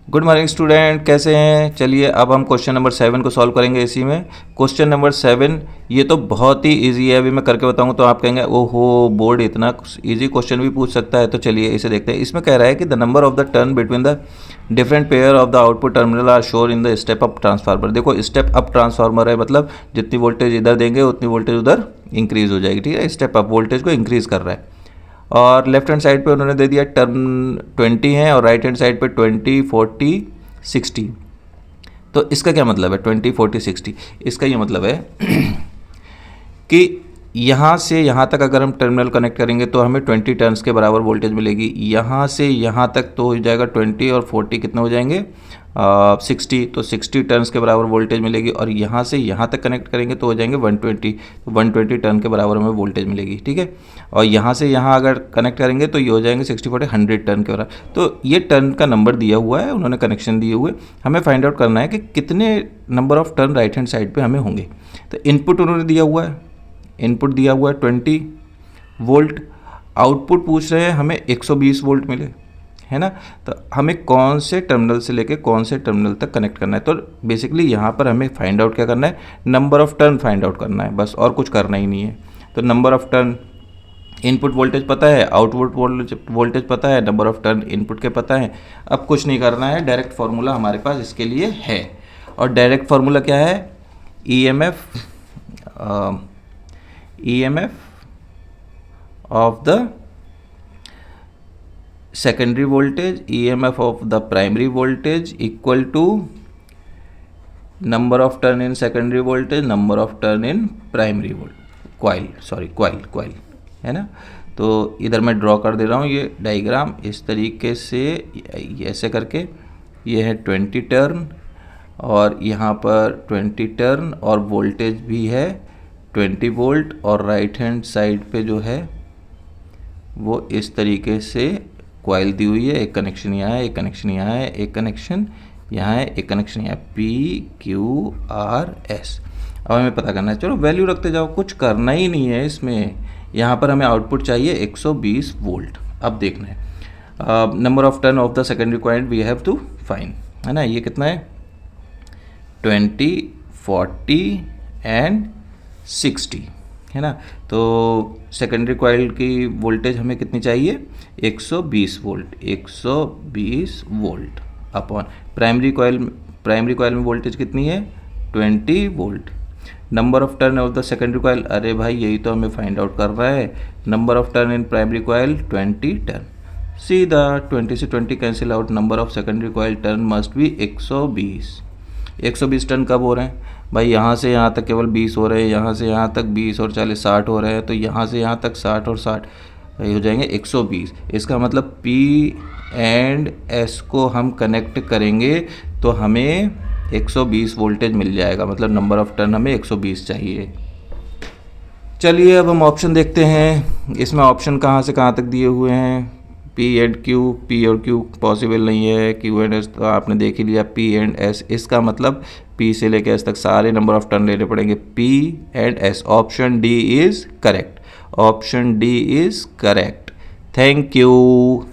Good morning student, कैसे हैं। चलिए अब हम क्वेश्चन नंबर 7 को सॉल्व करेंगे इसी में। क्वेश्चन नंबर 7 ये तो बहुत ही इजी है, अभी मैं करके बताऊंगा तो आप कहेंगे ओहो बोर्ड इतना इजी क्वेश्चन भी पूछ सकता है। तो चलिए इसे देखते हैं। इसमें कह रहा है कि the number of the turn between the different pair of the output terminal are shore in the step up transformer. देखो स्टेप अप ट्रांसफार्मर है, मतलब जितनी वोल्टेज इधर देंगे उतनी वोल्टेज उधर इंक्रीज हो जाएगी। ठीक है, स्टेप अप वोल्टेज को इंक्रीज कर रहा है। और लेफ्ट हैंड साइड पे उन्होंने दे दिया टर्म 20 है और राइट हैंड साइड पे 20, 40, 60। तो इसका क्या मतलब है 20, 40, 60? इसका ये मतलब है कि यहाँ से यहाँ तक अगर हम टर्मिनल कनेक्ट करेंगे तो हमें 20 टर्न्स के बराबर वोल्टेज मिलेगी। यहाँ से यहाँ तक तो हो जाएगा 20 और 40 कितने हो जाएंगे 60, तो 60 टर्न्स के बराबर वोल्टेज मिलेगी। और यहाँ से यहाँ तक कनेक्ट करेंगे तो हो जाएंगे 120, तो 120 टर्न के बराबर हमें वोल्टेज मिलेगी। ठीक है, और यहाँ से यहाँ अगर कनेक्ट करेंगे तो ये हो जाएंगे 60, 40, 100 टर्न के बराबर। तो ये टर्न का नंबर दिया हुआ है, उन्होंने कनेक्शन दिए हुए, हमें फाइंड आउट करना है कि कितने number of turn right hand side पर हमें होंगे। तो इनपुट उन्होंने दिया हुआ है, इनपुट दिया हुआ है 20 वोल्ट, आउटपुट पूछ रहे हैं हमें 120 वोल्ट मिले, है ना। तो हमें कौन से टर्मिनल से लेके कौन से टर्मिनल तक कनेक्ट करना है। तो बेसिकली यहाँ पर हमें फाइंड आउट क्या करना है, number of turn find out करना है, बस और कुछ करना ही नहीं है। तो number of turn, input voltage पता है, आउटपुट वोल्टेज पता है, नंबर ऑफ टर्न इनपुट के पता है। अब कुछ नहीं करना है, डायरेक्ट फार्मूला हमारे पास इसके लिए है। और डायरेक्ट फार्मूला क्या है, EMF of the secondary voltage, EMF of the primary voltage equal to number of turn in secondary voltage, number of turn in primary coil, है ना। तो इधर मैं ड्रॉ कर दे रहा हूँ ये डायग्राम इस तरीके से, ऐसे करके। ये है 20 टर्न और यहाँ पर 20 टर्न और वोल्टेज भी है 20 वोल्ट, और राइट हैंड साइड पे जो है वो इस तरीके से कॉइल दी हुई है। एक कनेक्शन यहाँ है, एक कनेक्शन यहाँ है, एक कनेक्शन यहाँ है, एक कनेक्शन यहाँ, PQRS। अब हमें पता करना है, चलो वैल्यू रखते जाओ, कुछ करना ही नहीं है इसमें। यहाँ पर हमें आउटपुट चाहिए 120 वोल्ट। अब देखना है number of turn of the secondary coil we have to find, है ना। ये कितना है 20, 40 एंड 60, है ना। तो सेकेंडरी कॉइल की वोल्टेज हमें कितनी चाहिए 120 volt, 120 volt upon primary coil में वोल्टेज कितनी है 20 volt. Number of turn of the secondary coil, अरे भाई यही तो हमें फाइंड आउट कर रहा है। Number of turn in primary coil 20 turn, सीधा 20 से 20 cancel out, number of secondary coil turn must be 120। 120 turn कब हो रहे हैं भाई, यहाँ से यहाँ तक केवल 20 हो रहे हैं, यहाँ से यहाँ तक 20 और 40 60 हो रहे हैं, तो यहाँ से यहाँ तक 60 और 60 हो जाएंगे 120। इसका मतलब P एंड S को हम कनेक्ट करेंगे तो हमें 120 वोल्टेज मिल जाएगा, मतलब नंबर ऑफ टर्न हमें 120 चाहिए। चलिए अब हम ऑप्शन देखते हैं। इसमें ऑप्शन कहाँ से कहाँ तक दिए हुए हैं, P एंड Q, P और Q पॉसिबल नहीं है, Q एंड S तो आपने देख ही लिया, P एंड S। इसका मतलब P से लेकर S तक सारे नंबर ऑफ टर्न लेने पड़ेंगे, P and S। Option D is correct, option D is correct. Thank you.